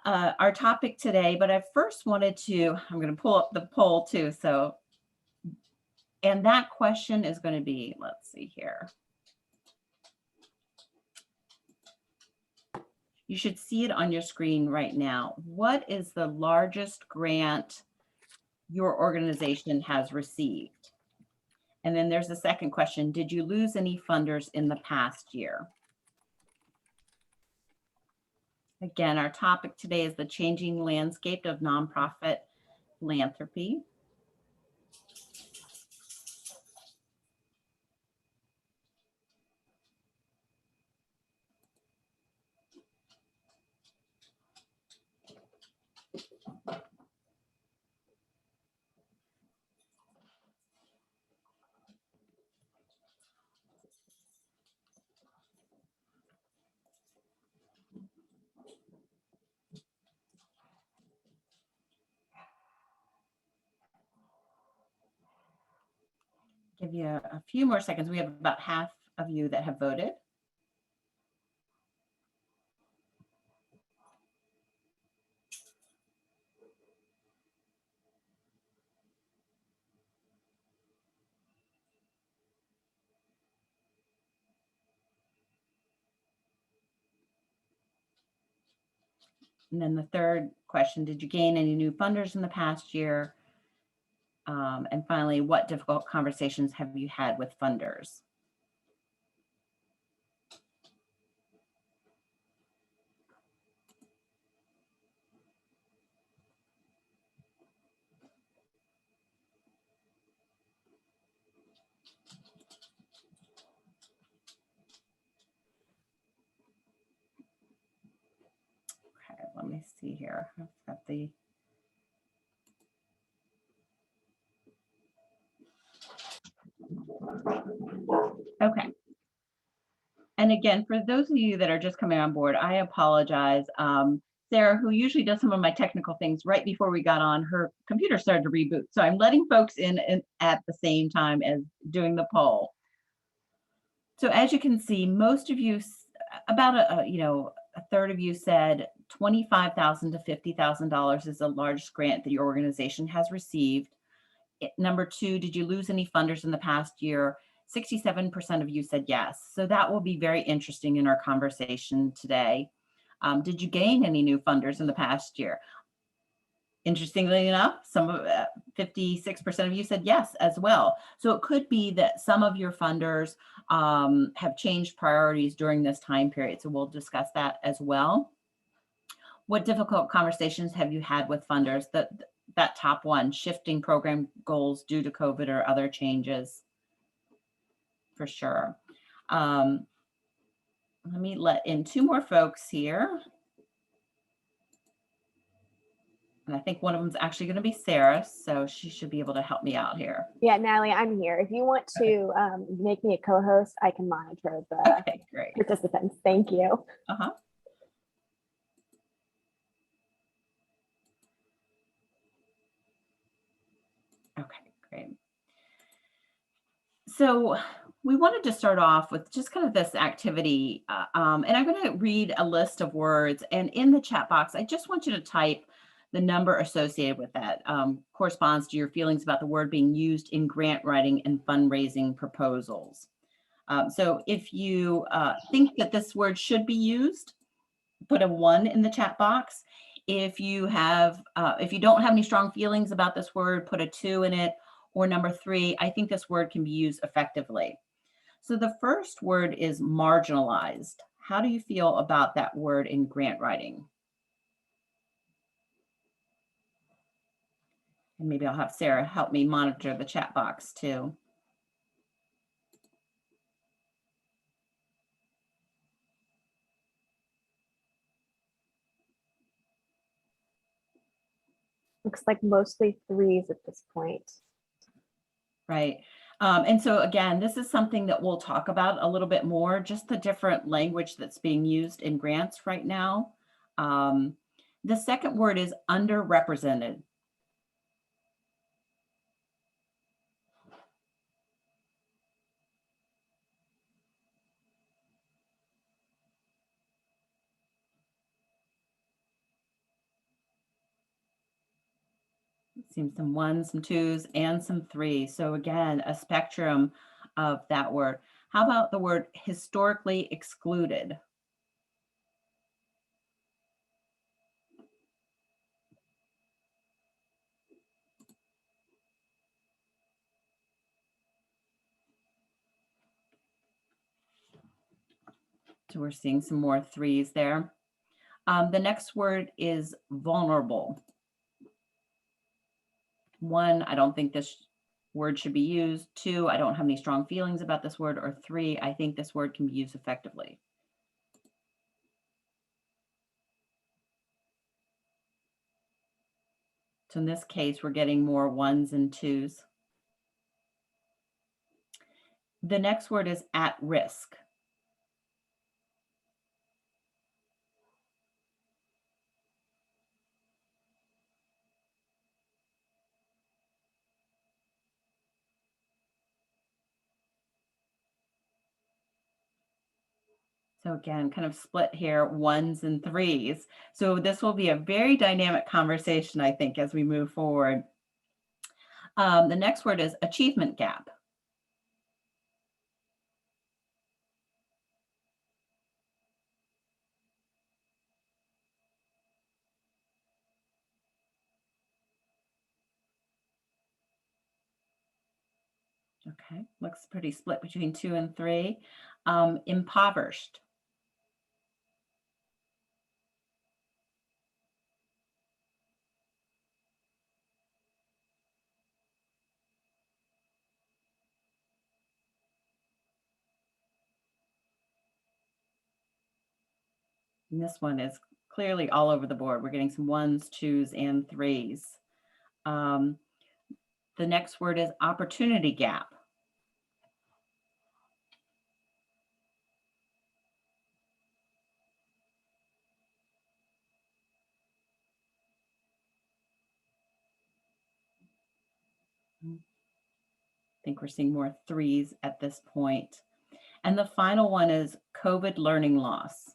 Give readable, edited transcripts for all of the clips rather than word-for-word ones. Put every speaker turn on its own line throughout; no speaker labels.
our topic today, but I first wanted to, I'm going to pull up the poll too. So, and that question is going to be, let's see here. You should see it on your screen right now. What is the largest grant your organization has received? And then there's the second question. Did you lose any funders in the past year? Again, our topic today is the changing landscape of nonprofit philanthropy. Give you a few more seconds. We have about half of you that have voted. And then the third question, did you gain any new funders in the past year? And finally, what difficult conversations have you had with funders? Okay, let me see here. I've got the okay. And again, for those of you that are just coming on board, I apologize. Sarah, who usually does some of my technical things right before we got on, her computer started to reboot. So I'm letting folks in at the same time as doing the poll. So as you can see, most of you, about a third of you said $25,000 to $50,000 is the largest grant that your organization has received. Number two, did you lose any funders in the past year? 67% of you said yes. So that will be very interesting in our conversation today. Did you gain any new funders in the past year? Interestingly enough, some of 56% of you said yes as well. So it could be that some of your funders have changed priorities during this time period. So we'll discuss that as well. What difficult conversations have you had with funders? That top one, shifting program goals due to COVID or other changes, for sure. Let me let in two more folks here. And I think one of them is actually going to be Sarah, so she should be able to help me out here.
Yeah, Natalie, I'm here. If you want to make me a co-host, I can monitor the participants. Thank you.
Okay, great. So we wanted to start off with just kind of this activity, and I'm going to read a list of words, and in the chat box, I just want you to type the number associated with that corresponds to your feelings about the word being used in grant writing and fundraising proposals. So if you think that this word should be used, put a 1 in the chat box. If you don't have any strong feelings about this word, put a 2 in it, or number 3, I think this word can be used effectively. So the first word is marginalized. How do you feel about that word in grant writing? And maybe I'll have Sarah help me monitor the chat box too.
Looks like mostly 3s at this point.
Right. And so again, this is something that we'll talk about a little bit more, just the different language that's being used in grants right now. The second word is underrepresented. Seems some ones, some twos, and some threes. So again, a spectrum of that word. How about the word historically excluded? So we're seeing some more threes there. The next word is vulnerable. 1, I don't think this word should be used. 2, I don't have any strong feelings about this word. Or 3, I think this word can be used effectively. So in this case, we're getting more ones and twos. The next word is at risk. So again, kind of split here, ones and threes. So this will be a very dynamic conversation, I think, as we move forward. The next word is achievement gap. Okay, looks pretty split between 2 and 3. Impoverished. And this one is clearly all over the board. We're getting some ones, twos, and threes. The next word is opportunity gap. I think we're seeing more threes at this point. And the final one is COVID learning loss.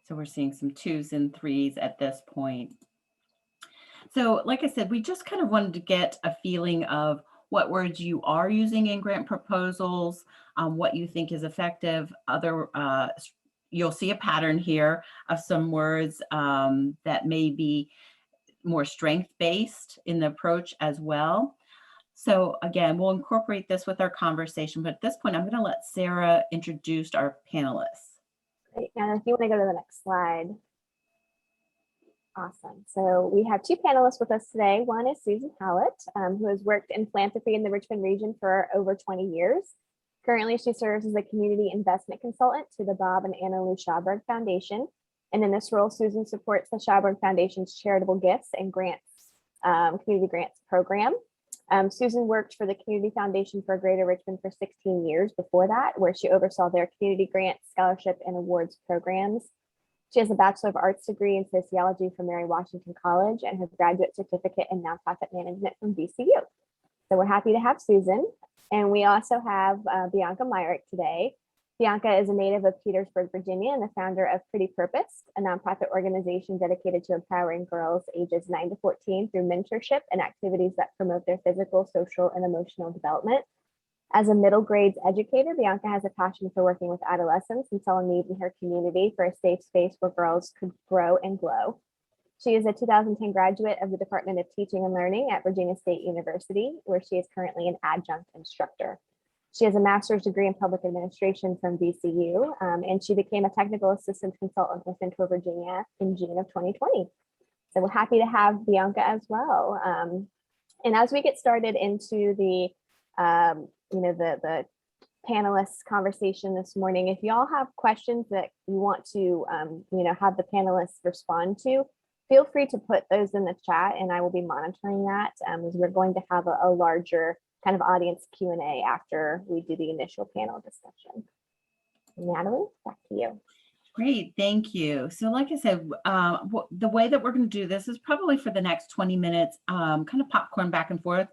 So we're seeing some twos and threes at this point. So like I said, we just kind of wanted to get a feeling of what words you are using in grant proposals, what you think is effective. You'll see a pattern here of some words that may be more strength-based in the approach as well. So again, we'll incorporate this with our conversation, but at this point, I'm going to let Sarah introduce our panelists.
Great. And if you want to go to the next slide. Awesome. So we have 2 panelists with us today. One is Susan Hallett, who has worked in philanthropy in the Richmond region for over 20 years. Currently, she serves as a community investment consultant to the Bob and Anna Lou Schaberg Foundation. And in this role, Susan supports the Schaberg Foundation's charitable gifts and grants, community grants program. Susan worked for the Community Foundation for Greater Richmond for 16 years before that, where she oversaw their community grants, scholarship, and awards programs. She has a Bachelor of Arts degree in sociology from Mary Washington College and her graduate certificate in nonprofit management from VCU. So we're happy to have Susan. And we also have Bianca Myrick today. Bianca is a native of Petersburg, Virginia, and the founder of Pretty Purpose, a nonprofit organization dedicated to empowering girls ages 9 to 14 through mentorship and activities that promote their physical, social, and emotional development. As a middle grades educator, Bianca has a passion for working with adolescents and saw a need in her community for a safe space where girls could grow and glow. She is a 2010 graduate of the Department of Teaching and Learning at Virginia State University, where she is currently an adjunct instructor. She has a master's degree in public administration from VCU, and she became a technical assistant consultant with Intor, Virginia in June of 2020. So we're happy to have Bianca as well. And as we get started into the the panelists conversation this morning, if y'all have questions that you want to have the panelists respond to, feel free to put those in the chat and I will be monitoring that, as we're going to have a larger kind of audience Q&A after we do the initial panel discussion. Natalie, back to you.
Great, thank you. So like I said, the way that we're going to do this is probably for the next 20 minutes, kind of popcorn back and forth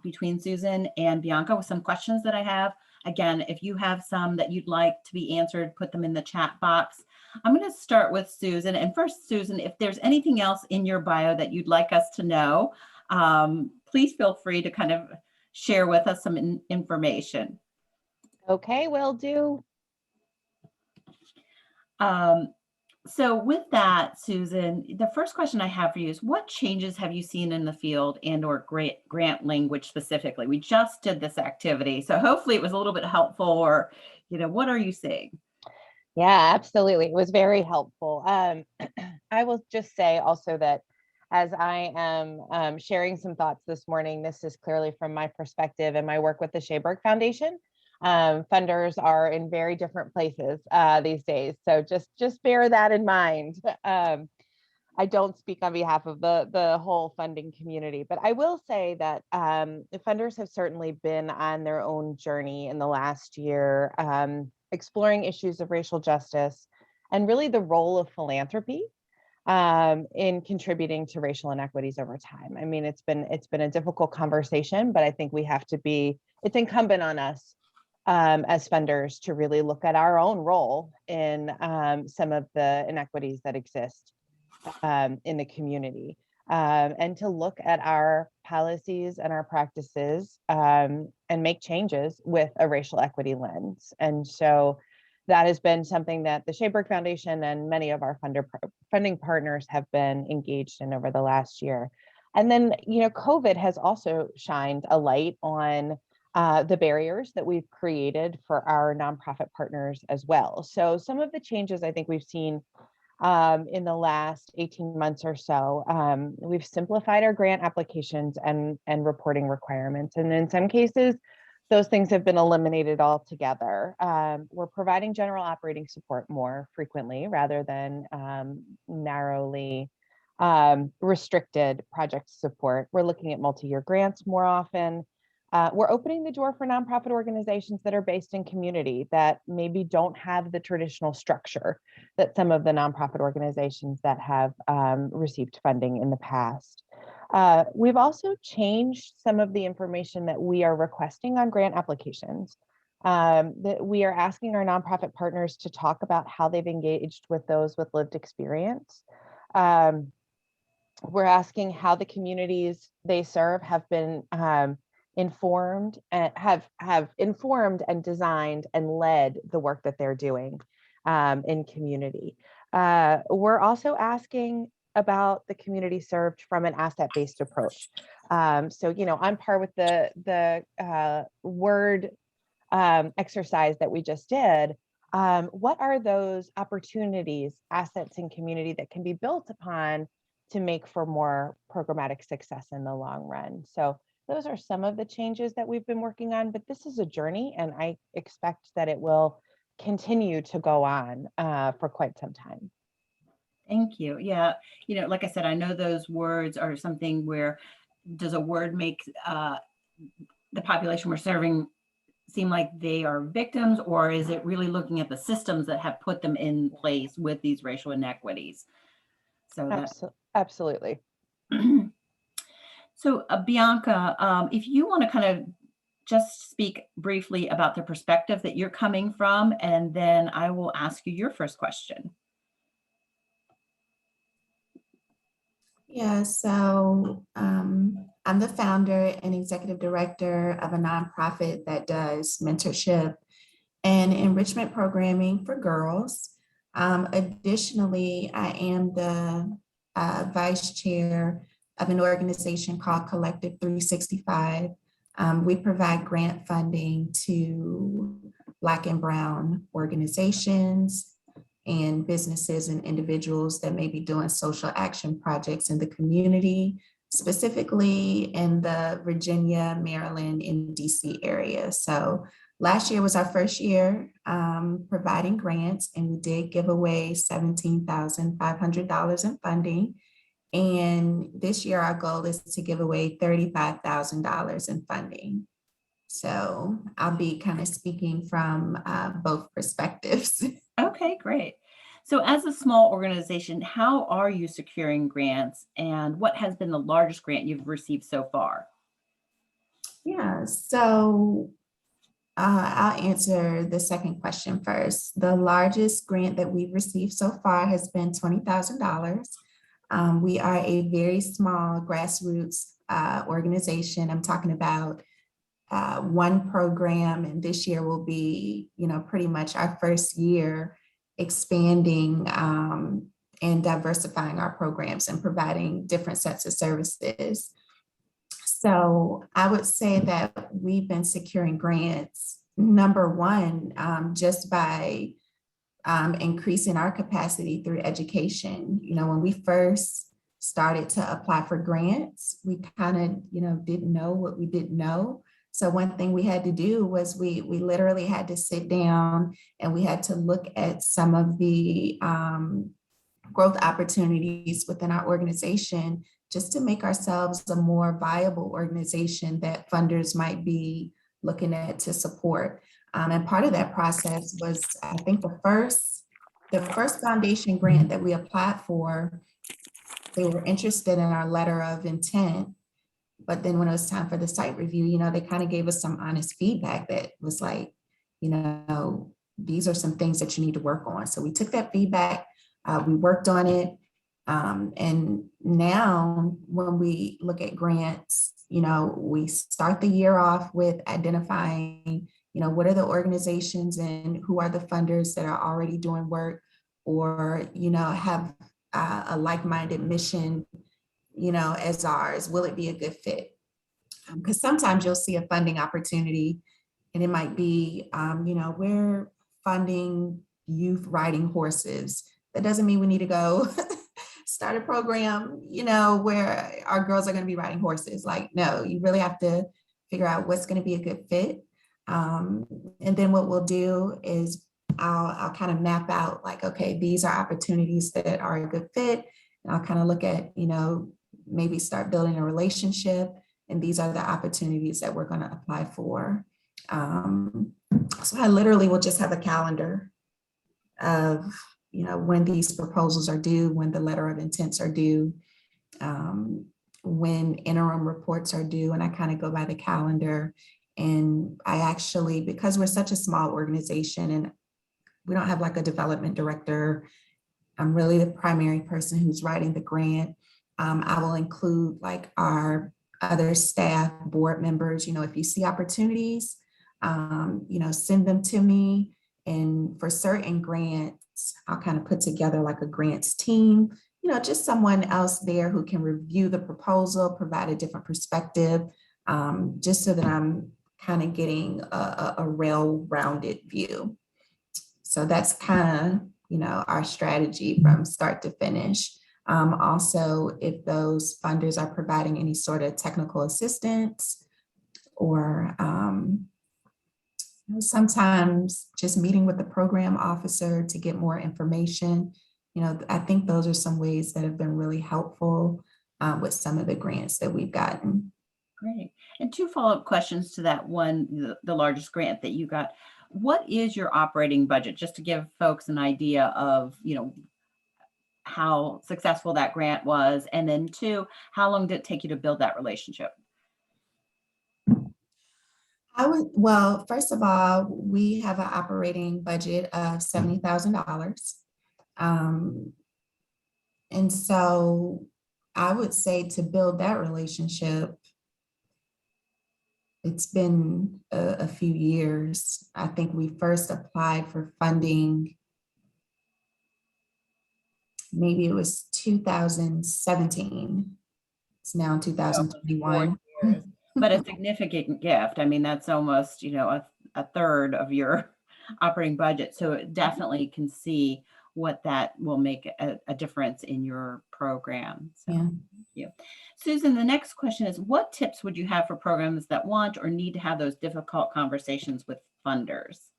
between Susan and Bianca with some questions that I have. Again, if you have some that you'd like to be answered, put them in the chat box. I'm going to start with Susan. And first, Susan, if there's anything else in your bio that you'd like us to know, please feel free to kind of share with us some information.
Okay, will do.
So with that, Susan, the first question I have for you is what changes have you seen in the field and or grant language specifically? We just did this activity, so hopefully it was a little bit helpful, or, what are you seeing?
Yeah, absolutely. It was very helpful. I will just say also that as I am sharing some thoughts this morning, this is clearly from my perspective and my work with the Schaberg Foundation. Funders are in very different places these days, so just bear that in mind. I don't speak on behalf of the whole funding community, but I will say that the funders have certainly been on their own journey in the last year, exploring issues of racial justice and really the role of philanthropy in contributing to racial inequities over time. I mean, it's been a difficult conversation, but I think it's incumbent on us as funders to really look at our own role in some of the inequities that exist in the community, and to look at our policies and our practices and make changes with a racial equity lens. And so that has been something that the Schaberg Foundation and many of our funding partners have been engaged in over the last year. And then, COVID has also shined a light on the barriers that we've created for our nonprofit partners as well. So some of the changes I think we've seen in the last 18 months or so, we've simplified our grant applications and reporting requirements. And in some cases, those things have been eliminated altogether. We're providing general operating support more frequently rather than narrowly restricted project support. We're looking at multi-year grants more often. We're opening the door for nonprofit organizations that are based in community that maybe don't have the traditional structure that some of the nonprofit organizations that have received funding in the past. We've also changed some of the information that we are requesting on grant applications. That we are asking our nonprofit partners to talk about how they've engaged with those with lived experience. We're asking how the communities they serve have been informed and have informed and designed and led the work that they're doing in community. We're also asking about the community served from an asset-based approach. So, on par with the word exercise that we just did, what are those opportunities, assets in community that can be built upon to make for more programmatic success in the long run? So those are some of the changes that we've been working on, but this is a journey and I expect that it will continue to go on for quite some time.
Thank you. Yeah, like I said, I know those words are something where does a word make the population we're serving seem like they are victims, or is it really looking at the systems that have put them in place with these racial inequities? So that's
absolutely.
So Bianca, if you want to kind of just speak briefly about the perspective that you're coming from, and then I will ask you your first question.
Yeah, so I'm the founder and executive director of a nonprofit that does mentorship and enrichment programming for girls. Additionally, I am the vice chair of an organization called Collective 365. We provide grant funding to Black and Brown organizations and businesses and individuals that may be doing social action projects in the community, specifically in the Virginia, Maryland, and DC area. So last year was our first year providing grants, and we did give away $17,500 in funding. And this year, our goal is to give away $35,000 in funding. So I'll be kind of speaking from both perspectives.
Okay, great. So as a small organization, how are you securing grants, and what has been the largest grant you've received so far?
Yeah, so I'll answer the second question first. The largest grant that we've received so far has been $20,000. We are a very small grassroots organization. I'm talking about one program, and this year will be, pretty much our first year expanding and diversifying our programs and providing different sets of services. So I would say that we've been securing grants, number one, just by increasing our capacity through education. When we first started to apply for grants, we kind of, didn't know what we didn't know. So one thing we had to do was we literally had to sit down and we had to look at some of the growth opportunities within our organization, just to make ourselves a more viable organization that funders might be looking at to support. And part of that process was, I think the first foundation grant that we applied for, they were interested in our letter of intent. But then when it was time for the site review, they kind of gave us some honest feedback that was like, these are some things that you need to work on. So we took that feedback, we worked on it. And now when we look at grants, we start the year off with identifying, what are the organizations and who are the funders that are already doing work, or, have a like-minded mission, as ours. Will it be a good fit? Because sometimes you'll see a funding opportunity and it might be, we're funding youth riding horses. That doesn't mean we need to go start a program, where our girls are going to be riding horses. Like, no, you really have to figure out what's going to be a good fit. And then what we'll do is I'll kind of map out like, okay, these are opportunities that are a good fit. And I'll kind of look at, maybe start building a relationship. And these are the opportunities that we're going to apply for. So I literally will just have a calendar of, when these proposals are due, when the letter of intents are due, when interim reports are due, and I kind of go by the calendar. And I actually, because we're such a small organization and we don't have like a development director, I'm really the primary person who's writing the grant. I will include like our other staff, board members, if you see opportunities, send them to me. And for certain grants, I'll kind of put together like a grants team, just someone else there who can review the proposal, provide a different perspective, just so that I'm kind of getting a well-rounded view. So that's kind of, our strategy from start to finish. Also, if those funders are providing any sort of technical assistance or sometimes just meeting with the program officer to get more information. I think those are some ways that have been really helpful with some of the grants that we've gotten.
Great. And two follow-up questions to that one, the largest grant that you got. What is your operating budget, just to give folks an idea of, how successful that grant was? And then two, how long did it take you to build that relationship?
Well, first of all, we have an operating budget of $70,000. And so I would say to build that relationship, it's been a few years. I think we first applied for funding, maybe it was 2017. It's now 2021.
4 years, but a significant gift. I mean, that's almost, a third of your operating budget. So it definitely can see what that will make a difference in your program. So
Yeah.
thank you. Susan, the next question is, what tips would you have for programs that want or need to have those difficult conversations with funders?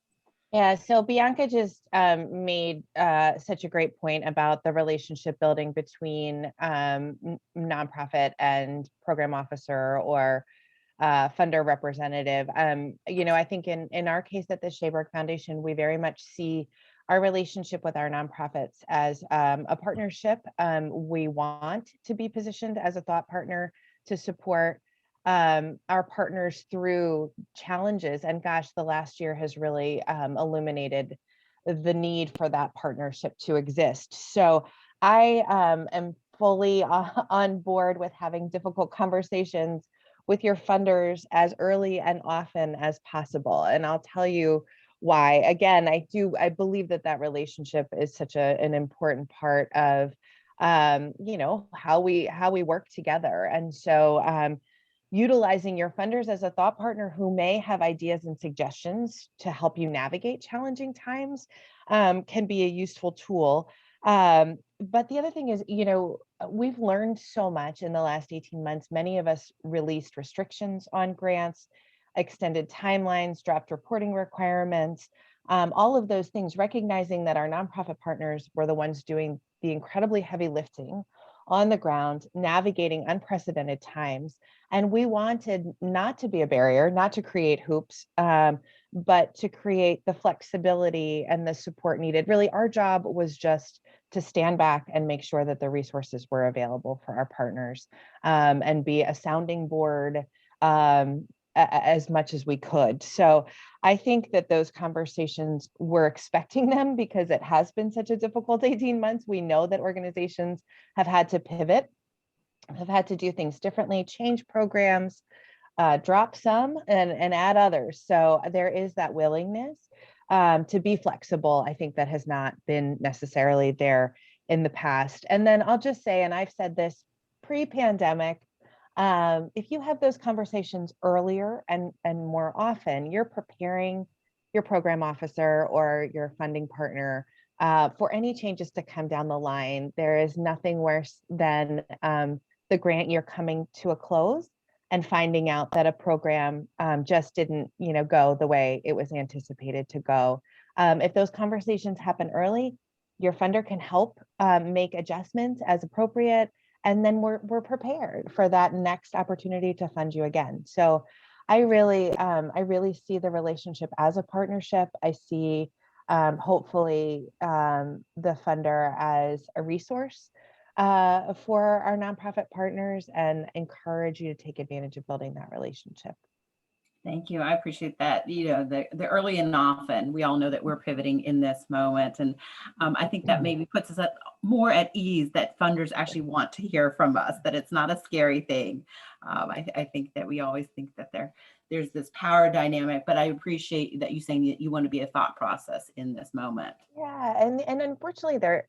Yeah, so Bianca just made such a great point about the relationship building between nonprofit and program officer or funder representative. I think in our case at the Schaberg Foundation, we very much see our relationship with our nonprofits as a partnership. We want to be positioned as a thought partner to support our partners through challenges. And gosh, the last year has really illuminated the need for that partnership to exist. So I am fully on board with having difficult conversations with your funders as early and often as possible. And I'll tell you why. Again, I believe that relationship is such an important part of how we work together. And so utilizing your funders as a thought partner who may have ideas and suggestions to help you navigate challenging times can be a useful tool. But the other thing is, we've learned so much in the last 18 months. Many of us released restrictions on grants, extended timelines, dropped reporting requirements, all of those things, recognizing that our nonprofit partners were the ones doing the incredibly heavy lifting on the ground, navigating unprecedented times. And we wanted not to be a barrier, not to create hoops, but to create the flexibility and the support needed. Really, our job was just to stand back and make sure that the resources were available for our partners, and be a sounding board as much as we could. So I think that those conversations, we're expecting them because it has been such a difficult 18 months. We know that organizations have had to pivot, have had to do things differently, change programs, drop some and add others. So there is that willingness to be flexible. I think that has not been necessarily there in the past. And then I'll just say, and I've said this pre-pandemic, if you have those conversations earlier and more often, you're preparing your program officer or your funding partner for any changes to come down the line. There is nothing worse than the grant year coming to a close and finding out that a program just didn't, go the way it was anticipated to go. If those conversations happen early, your funder can help make adjustments as appropriate. And then we're prepared for that next opportunity to fund you again. So I really see the relationship as a partnership. I see hopefully the funder as a resource for our nonprofit partners, and encourage you to take advantage of building that relationship.
Thank you. I appreciate that. The early and often, we all know that we're pivoting in this moment. And I think that maybe puts us more at ease that funders actually want to hear from us, that it's not a scary thing. I think that we always think that there's this power dynamic, but I appreciate that you saying that you want to be a thought process in this moment.
Yeah. And unfortunately there,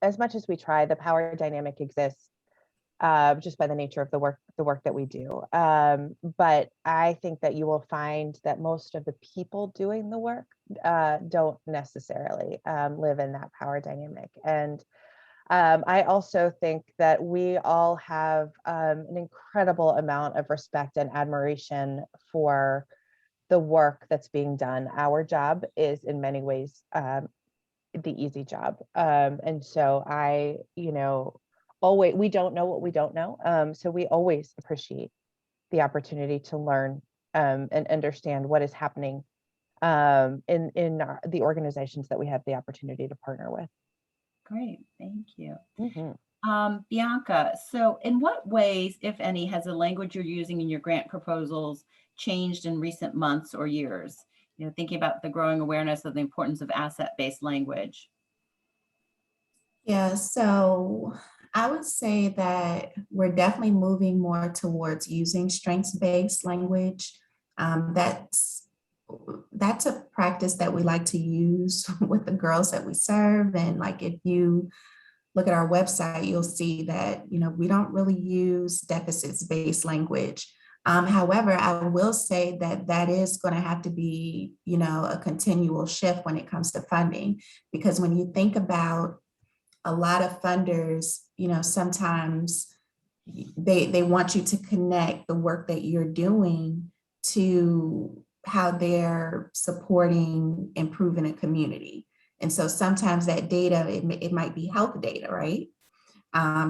as much as we try, the power dynamic exists. Just by the nature of the work that we do. But I think that you will find that most of the people doing the work don't necessarily live in that power dynamic. And I also think that we all have an incredible amount of respect and admiration for the work that's being done. Our job is in many ways the easy job. And so we don't know what we don't know. So we always appreciate the opportunity to learn and understand what is happening in the organizations that we have the opportunity to partner with.
Great, thank you.
Mm-hmm.
Bianca, so in what ways, if any, has the language you're using in your grant proposals changed in recent months or years? Thinking about the growing awareness of the importance of asset-based language.
Yeah, so I would say that we're definitely moving more towards using strengths-based language. That's a practice that we like to use with the girls that we serve. And like, if you look at our website, you'll see that, we don't really use deficits-based language. However, I will say that is going to have to be, a continual shift when it comes to funding, because when you think about a lot of funders, sometimes they want you to connect the work that you're doing to how they're supporting improving a community. And so sometimes that data, it might be health data, right?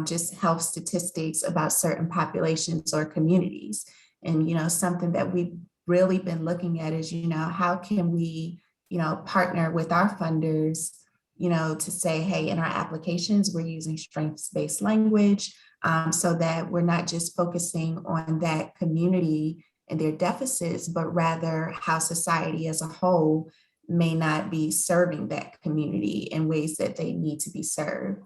Just health statistics about certain populations or communities. And, something that we've really been looking at is, how can we partner with our funders, to say, hey, in our applications, we're using strengths-based language, so that we're not just focusing on that community and their deficits, but rather how society as a whole may not be serving that community in ways that they need to be served.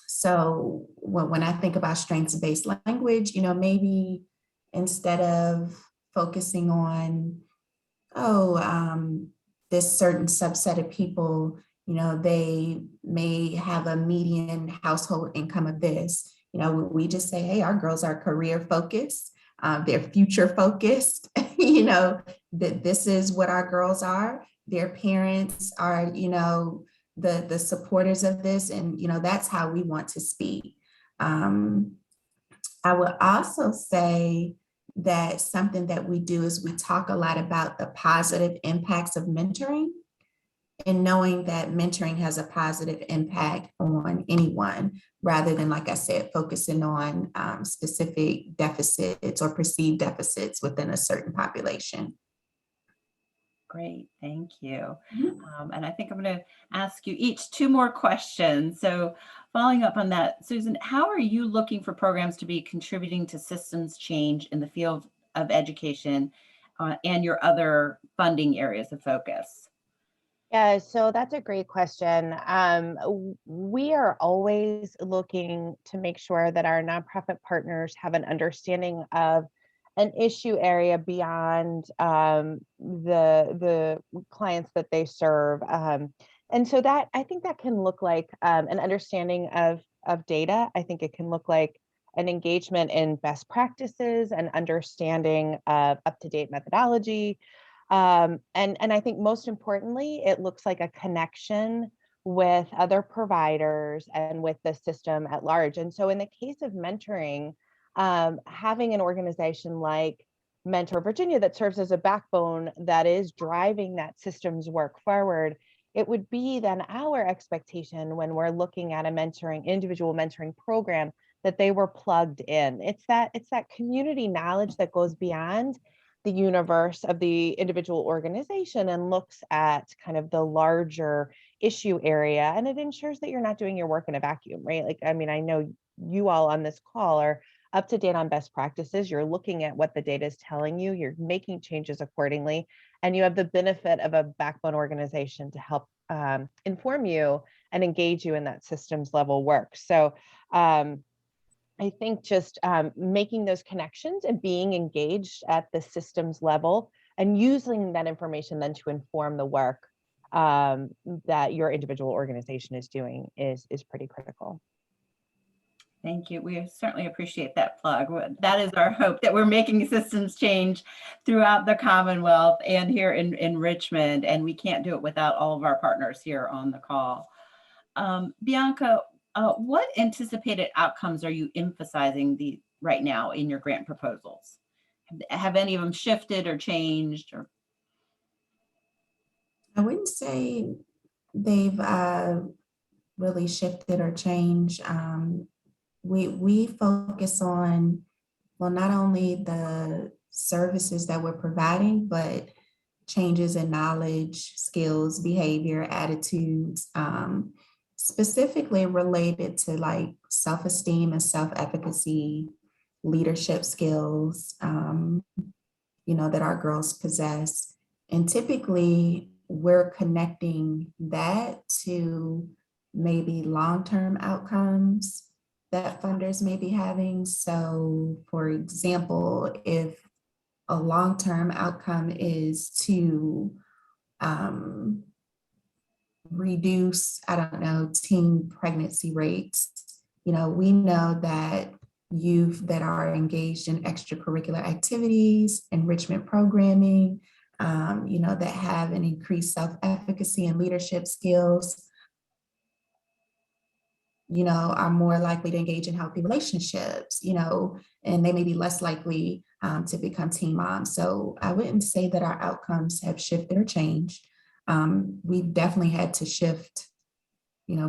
So when I think about strengths-based language, maybe instead of focusing on, this certain subset of people, they may have a median household income of this. We just say, hey, our girls are career focused, they're future focused, that this is what our girls are. Their parents are, the supporters of this, and that's how we want to speak. I would also say that something that we do is we talk a lot about the positive impacts of mentoring, and knowing that mentoring has a positive impact on anyone, rather than, like I said, focusing on specific deficits or perceived deficits within a certain population.
Great, thank you. And I think I'm going to ask you each 2 more questions. So following up on that, Susan, how are you looking for programs to be contributing to systems change in the field of education and your other funding areas of focus?
Yeah, so that's a great question. We are always looking to make sure that our nonprofit partners have an understanding of an issue area beyond the clients that they serve. And so that, I think that can look like an understanding of data. I think it can look like an engagement in best practices and understanding of up-to-date methodology. And I think most importantly, it looks like a connection with other providers and with the system at large. And so in the case of mentoring, having an organization like Mentor Virginia that serves as a backbone that is driving that systems work forward, it would be then our expectation when we're looking at a individual mentoring program, that they were plugged in. It's that community knowledge that goes beyond the universe of the individual organization and looks at kind of the larger issue area. And it ensures that you're not doing your work in a vacuum, right? Like, I mean, I know you all on this call are up to date on best practices. You're looking at what the data is telling you, you're making changes accordingly, and you have the benefit of a backbone organization to help inform you and engage you in that systems level work. So I think just making those connections and being engaged at the systems level and using that information then to inform the work that your individual organization is doing is pretty critical.
Thank you. We certainly appreciate that plug. That is our hope, that we're making systems change throughout the Commonwealth and here in Richmond, and we can't do it without all of our partners here on the call. Bianca, what anticipated outcomes are you emphasizing right now in your grant proposals? Have any of them shifted or changed? Or?
I wouldn't say they've really shifted or changed. We focus on, well, not only the services that we're providing, but changes in knowledge, skills, behavior, attitudes, specifically related to like self-esteem and self-efficacy, leadership skills, that our girls possess. And typically we're connecting that to maybe long-term outcomes that funders may be having. So for example, if a long-term outcome is to reduce, teen pregnancy rates, we know that youth that are engaged in extracurricular activities, enrichment programming, that have an increased self-efficacy and leadership skills, are more likely to engage in healthy relationships, and they may be less likely to become teen moms. So I wouldn't say that our outcomes have shifted or changed. We've definitely had to shift,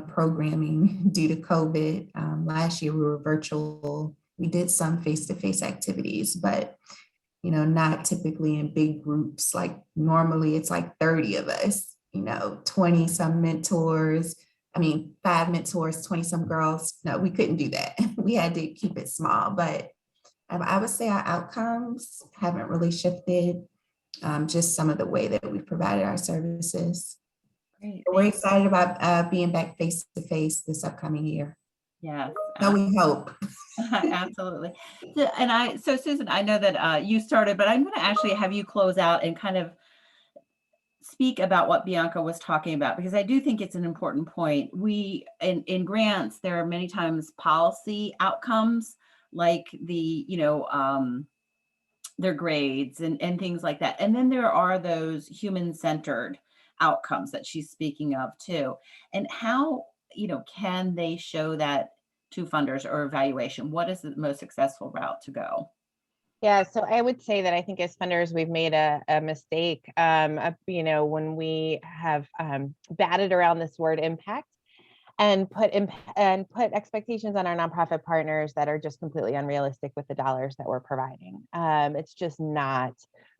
programming due to COVID. Last year we were virtual. We did some face-to-face activities, but not typically in big groups. Like normally it's like 30 of us, 20 some mentors. 5 mentors, 20 some girls. No, we couldn't do that. We had to keep it small, but I would say our outcomes haven't really shifted, just some of the way that we've provided our services.
Great.
We're excited about being back face to face this upcoming year.
Yes.
So we hope.
Absolutely. So Susan, I know that you started, but I'm going to actually have you close out and kind of speak about what Bianca was talking about, because I do think it's an important point. We, in grants, there are many times policy outcomes like their grades and things like that. And then there are those human-centered outcomes that she's speaking of too. And how, can they show that to funders or evaluation? What is the most successful route to go?
Yeah, so I would say that I think as funders, we've made a mistake, when we have batted around this word impact and put expectations on our nonprofit partners that are just completely unrealistic with the dollars that we're providing. It's just not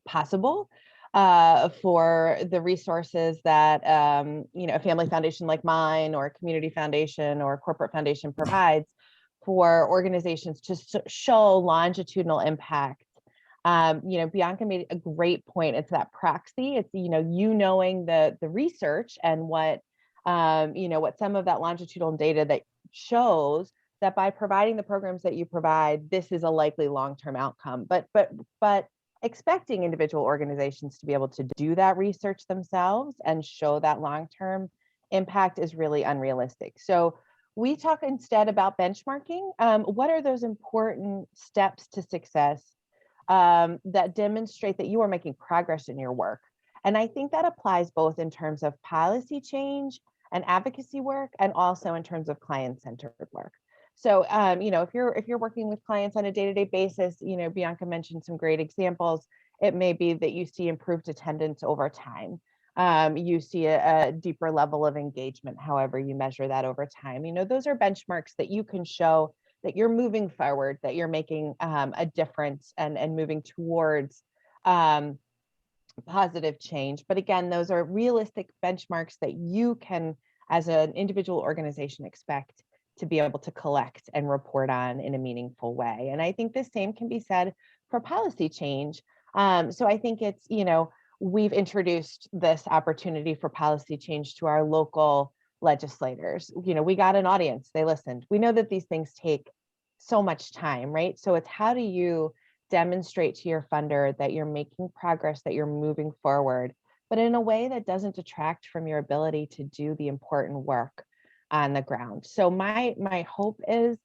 possible for the resources that a family foundation like mine or a community foundation or a corporate foundation provides for organizations to show longitudinal impact. Bianca made a great point. It's that proxy. It's knowing the research and what some of that longitudinal data that shows that by providing the programs that you provide, this is a likely long-term outcome. But expecting individual organizations to be able to do that research themselves and show that long-term impact is really unrealistic. So we talk instead about benchmarking. What are those important steps to success that demonstrate that you are making progress in your work? And I think that applies both in terms of policy change and advocacy work, and also in terms of client-centered work. So, if you're working with clients on a day-to-day basis, Bianca mentioned some great examples. It may be that you see improved attendance over time. You see a deeper level of engagement, however you measure that over time. Those are benchmarks that you can show that you're moving forward, that you're making a difference and moving towards positive change. But again, those are realistic benchmarks that you can, as an individual organization, expect to be able to collect and report on in a meaningful way. And I think the same can be said for policy change. So I think it's, we've introduced this opportunity for policy change to our local legislators. We got an audience, they listened. We know that these things take so much time, right? So it's how do you demonstrate to your funder that you're making progress, that you're moving forward, but in a way that doesn't detract from your ability to do the important work on the ground. So my hope is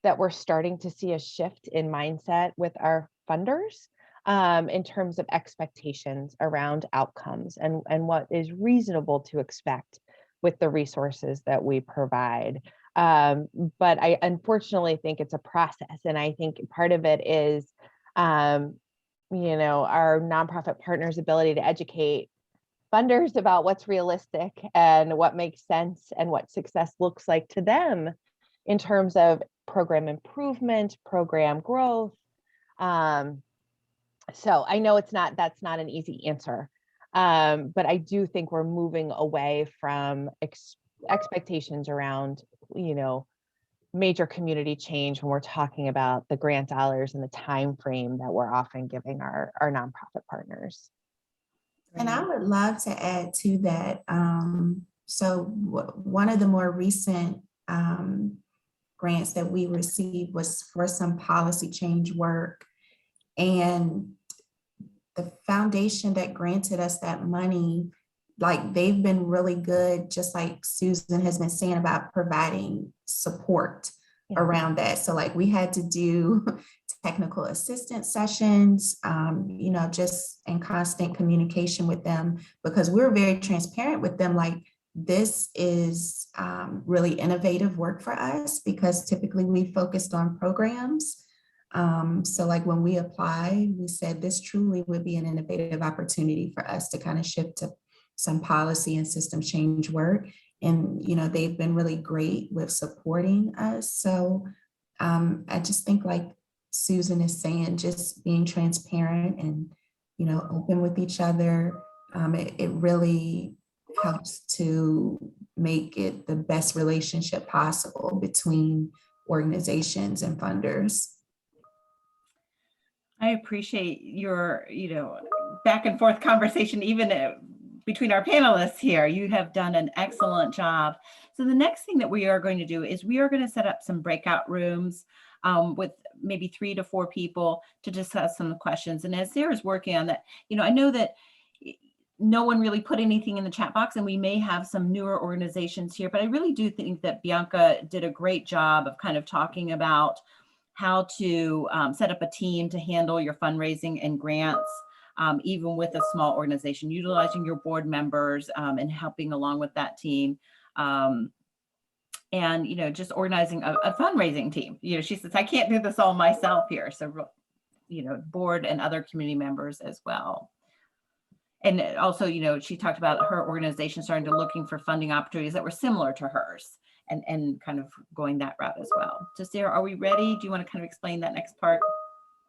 that we're starting to see a shift in mindset with our funders in terms of expectations around outcomes and what is reasonable to expect with the resources that we provide. But I unfortunately think it's a process. And I think part of it is, our nonprofit partners' ability to educate funders about what's realistic and what makes sense and what success looks like to them in terms of program improvement, program growth. So I know that's not an easy answer, but I do think we're moving away from expectations around, major community change when we're talking about the grant dollars and the time frame that we're often giving our nonprofit partners.
And I would love to add to that. So one of the more recent grants that we received was for some policy change work. And the foundation that granted us that money, like they've been really good, just like Susan has been saying about providing support around that. So like we had to do technical assistance sessions, just in constant communication with them, because we're very transparent with them. Like this is really innovative work for us because typically we focused on programs. So like when we apply, we said this truly would be an innovative opportunity for us to kind of shift to some policy and system change work. And, they've been really great with supporting us. So I just think like Susan is saying, just being transparent and, open with each other. It really helps to make it the best relationship possible between organizations and funders.
I appreciate your, back and forth conversation, even between our panelists here. You have done an excellent job. So the next thing that we are going to do is we are going to set up some breakout rooms with maybe 3 to 4 people to discuss some questions. And as Sarah's working on that, I know that no one really put anything in the chat box, and we may have some newer organizations here, but I really do think that Bianca did a great job of kind of talking about how to set up a team to handle your fundraising and grants, even with a small organization, utilizing your board members and helping along with that team. And, just organizing a fundraising team. She says, I can't do this all myself here. So, board and other community members as well. And also, she talked about her organization starting to looking for funding opportunities that were similar to hers and kind of going that route as well. So Sarah, are we ready? Do you want to kind of explain that next part?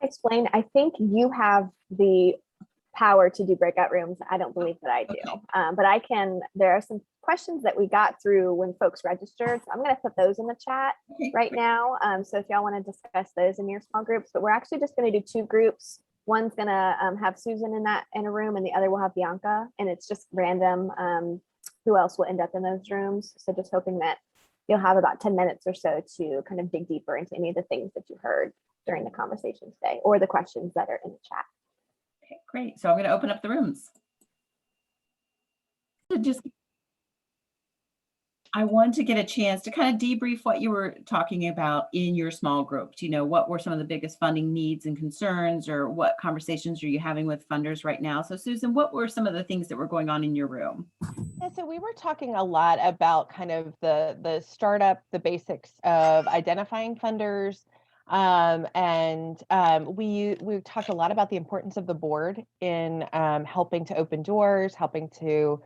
Explain. I think you have the power to do breakout rooms. I don't believe that I do,
Okay.
But I can. There are some questions that we got through when folks registered. So I'm going to put those in the chat right now. So if y'all want to discuss those in your small groups, but we're actually just going to do 2 groups. One's going to have Susan in a room, and the other will have Bianca, and it's just random who else will end up in those rooms. So just hoping that you'll have about 10 minutes or so to kind of dig deeper into any of the things that you heard during the conversation today or the questions that are in the chat.
Okay, great. So I'm going to open up the rooms. I want to get a chance to kind of debrief what you were talking about in your small groups. What were some of the biggest funding needs and concerns, or what conversations are you having with funders right now? So Susan, what were some of the things that were going on in your room?
Yeah, so we were talking a lot about kind of the startup, the basics of identifying funders. We talked a lot about the importance of the board in helping to open doors, helping to,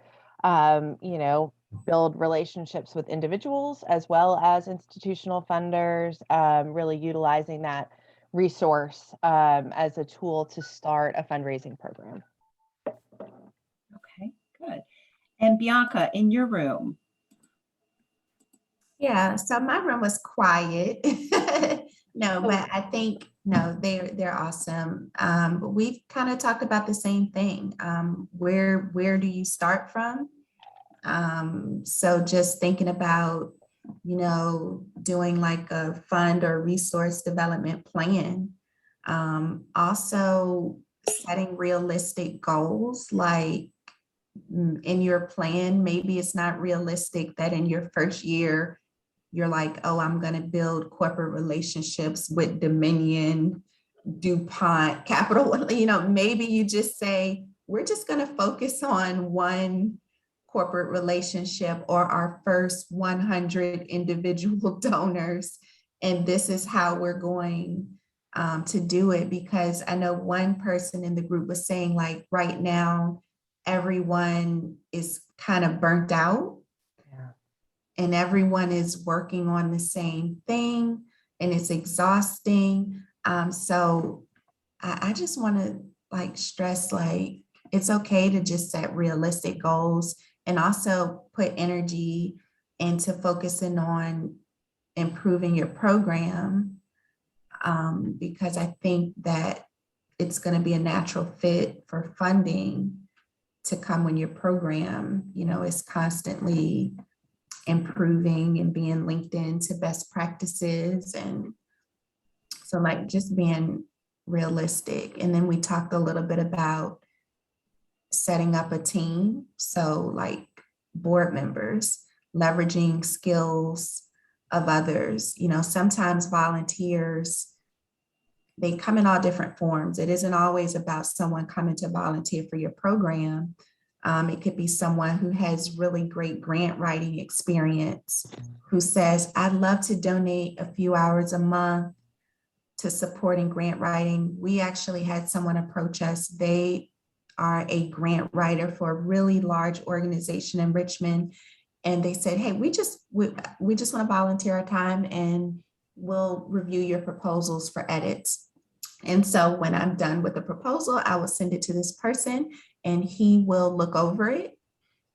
build relationships with individuals as well as institutional funders, really utilizing that resource as a tool to start a fundraising program.
Okay, good. And Bianca, in your room?
Yeah, so my room was quiet. No, but I think, no, they're awesome. But we've kind of talked about the same thing. Where do you start from? So just thinking about, doing like a fund or resource development plan. Also setting realistic goals, like in your plan, maybe it's not realistic that in your first year, you're like, oh, I'm going to build corporate relationships with Dominion, DuPont, Capital. Maybe you just say, we're just going to focus on one corporate relationship or our first 100 individual donors. And this is how we're going to do it. Because I know one person in the group was saying, like, right now, everyone is kind of burnt out. And everyone is working on the same thing, and it's exhausting. So I just want to stress, it's okay to just set realistic goals and also put energy into focusing on improving your program, because I think that it's going to be a natural fit for funding to come when your program, is constantly improving and being linked into best practices. And so just being realistic. And then we talked a little bit about setting up a team. So board members, leveraging skills of others. Sometimes volunteers, they come in all different forms. It isn't always about someone coming to volunteer for your program. It could be someone who has really great grant writing experience, who says, I'd love to donate a few hours a month to supporting grant writing. We actually had someone approach us. They are a grant writer for a really large organization in Richmond. And they said, hey, we just want to volunteer our time, and we'll review your proposals for edits. And so when I'm done with the proposal, I will send it to this person and he will look over it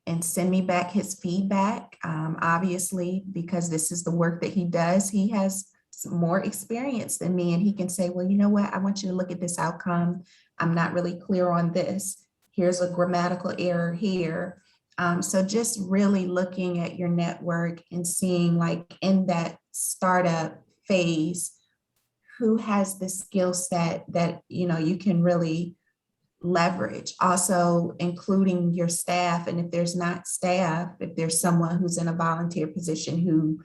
and send me back his feedback. Obviously, because this is the work that he does, he has more experience than me, and he can say, well, you know what, I want you to look at this outcome. I'm not really clear on this. Here's a grammatical error here. So just really looking at your network and seeing, like, in that startup phase, who has the skill set that, you know, you can really leverage. Also including your staff, and if there's not staff, if there's someone who's in a volunteer position who,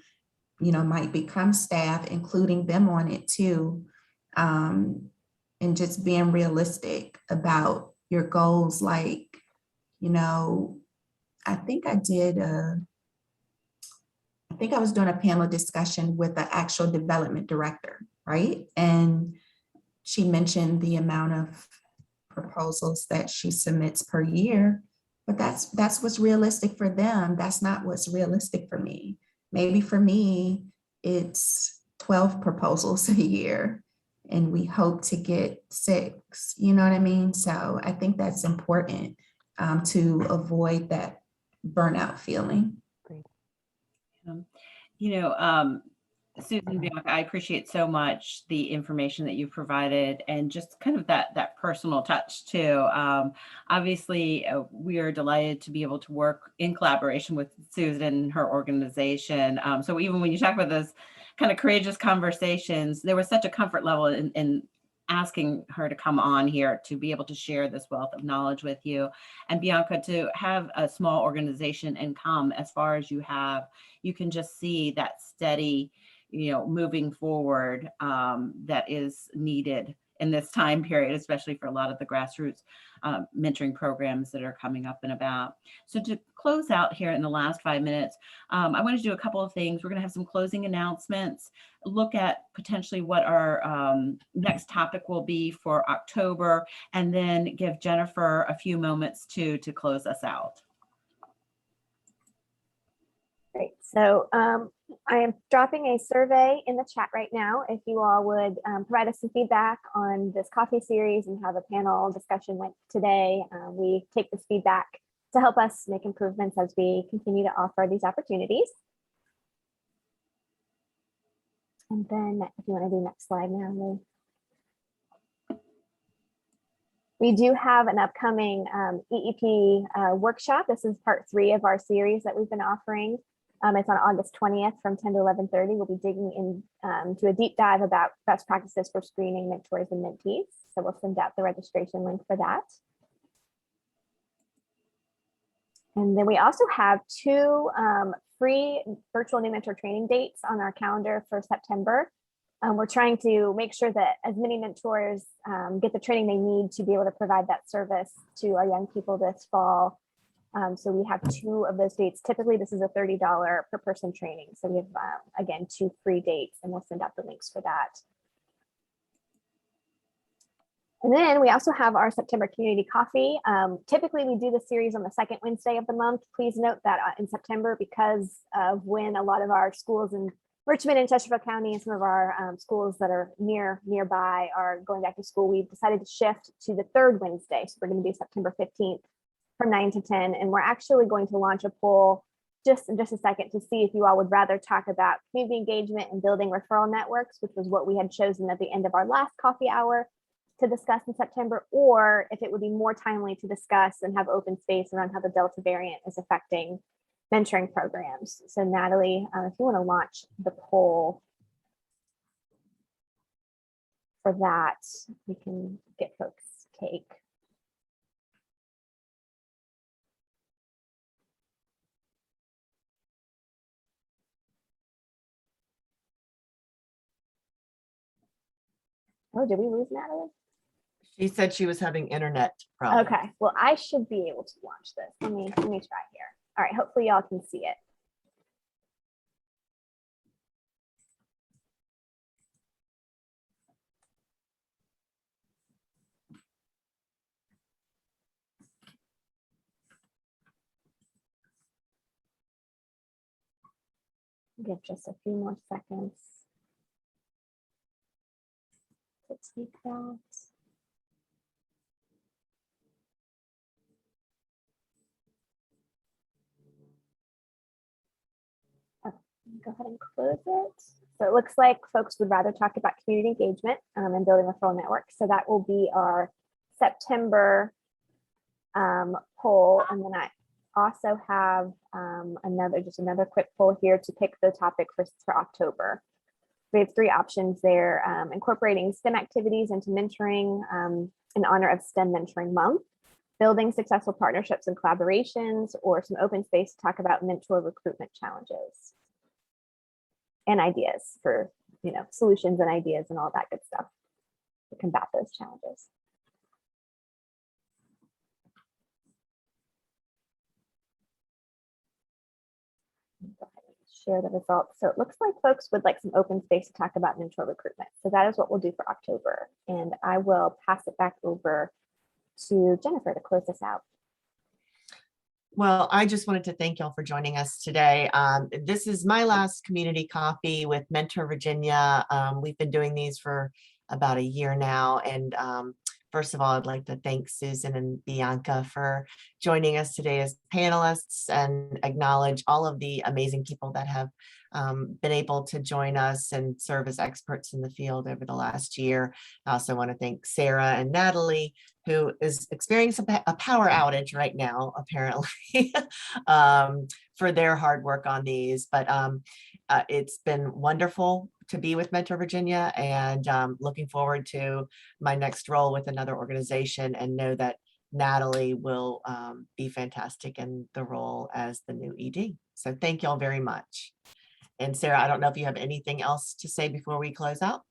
you know, might become staff, including them on it too. And just being realistic about your goals. Like, you know, I think I was doing a panel discussion with the actual development director, right? And she mentioned the amount of proposals that she submits per year, but that's what's realistic for them. That's not what's realistic for me. Maybe for me, it's 12 proposals a year and we hope to get 6, you know what I mean? So I think that's important to avoid that burnout feeling.
You know, Susan, Bianca, I appreciate so much the information that you've provided and just kind of that personal touch too. Obviously, we are delighted to be able to work in collaboration with Susan and her organization. So even when you talk about those kind of courageous conversations, there was such a comfort level in asking her to come on here to be able to share this wealth of knowledge with you. And Bianca, to have a small organization and come as far as you have, you can just see that steady, you know, moving forward that is needed in this time period, especially for a lot of the grassroots mentoring programs that are coming up and about. So to close out here in the last 5 minutes, I want to do a couple of things. We're going to have some closing announcements, look at potentially what our next topic will be for October, and then give Jennifer a few moments to close us out.
Great. So I am dropping a survey in the chat right now. If you all would provide us some feedback on this coffee series and how the panel discussion went today. We take this feedback to help us make improvements as we continue to offer these opportunities. And then if you want to do next slide now, Lou. We do have an upcoming EEP workshop. This is part 3 of our series that we've been offering. It's on August 20th from 10 to 11:30. We'll be digging in to a deep dive about best practices for screening mentors and mentees. So we'll send out the registration link for that. And then we also have 2 free virtual new mentor training dates on our calendar for September. We're trying to make sure that as many mentors get the training they need to be able to provide that service to our young people this fall. So we have 2 of those dates. Typically, this is a $30 per person training. So we have, again, 2 free dates, and we'll send out the links for that. And then we also have our September community coffee. Typically, we do the series on the 2nd Wednesday of the month. Please note that in September, because of when a lot of our schools in Richmond and Chesterfield County and some of our schools that are nearby are going back to school, we've decided to shift to the 3rd Wednesday. So we're going to do September 15th. From 9 to 10, and we're actually going to launch a poll just in just a second to see if you all would rather talk about community engagement and building referral networks, which was what we had chosen at the end of our last coffee hour to discuss in September, or if it would be more timely to discuss and have open space around how the Delta variant is affecting mentoring programs. So Natalie, if you want to launch the poll for that, we can get folks' take. Oh, did we lose Natalie?
She said she was having internet problems.
Okay, well, I should be able to launch this. Let me try here. All right, hopefully y'all can see it. Give just a few more seconds to take that. Oh, go ahead and close it. So it looks like folks would rather talk about community engagement and building referral networks. So that will be our September poll. And then I also have another quick poll here to pick the topic for October. We have 3 options there: incorporating STEM activities into mentoring in honor of STEM Mentoring Month, building successful partnerships and collaborations, or some open space to talk about mentor recruitment challenges and ideas for, solutions and ideas and all that good stuff to combat those challenges. Go ahead and share the results. So it looks like folks would like some open space to talk about mentor recruitment. So that is what we'll do for October. And I will pass it back over to Jennifer to close this out.
Well, I just wanted to thank y'all for joining us today. This is my last community coffee with Mentor Virginia. We've been doing these for about a year now. And first of all, I'd like to thank Susan and Bianca for joining us today as panelists and acknowledge all of the amazing people that have been able to join us and serve as experts in the field over the last year. I also want to thank Sarah and Natalie, who is experiencing a power outage right now, apparently, for their hard work on these. But it's been wonderful to be with Mentor Virginia, and looking forward to my next role with another organization, and know that Natalie will be fantastic in the role as the new ED. So thank y'all very much. And Sarah, I don't know if you have anything else to say before we close out.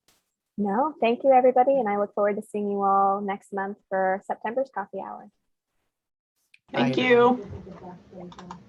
No, thank you, everybody. And I look forward to seeing you all next month for September's coffee hour.
Thank
Bye,
you.
Everyone.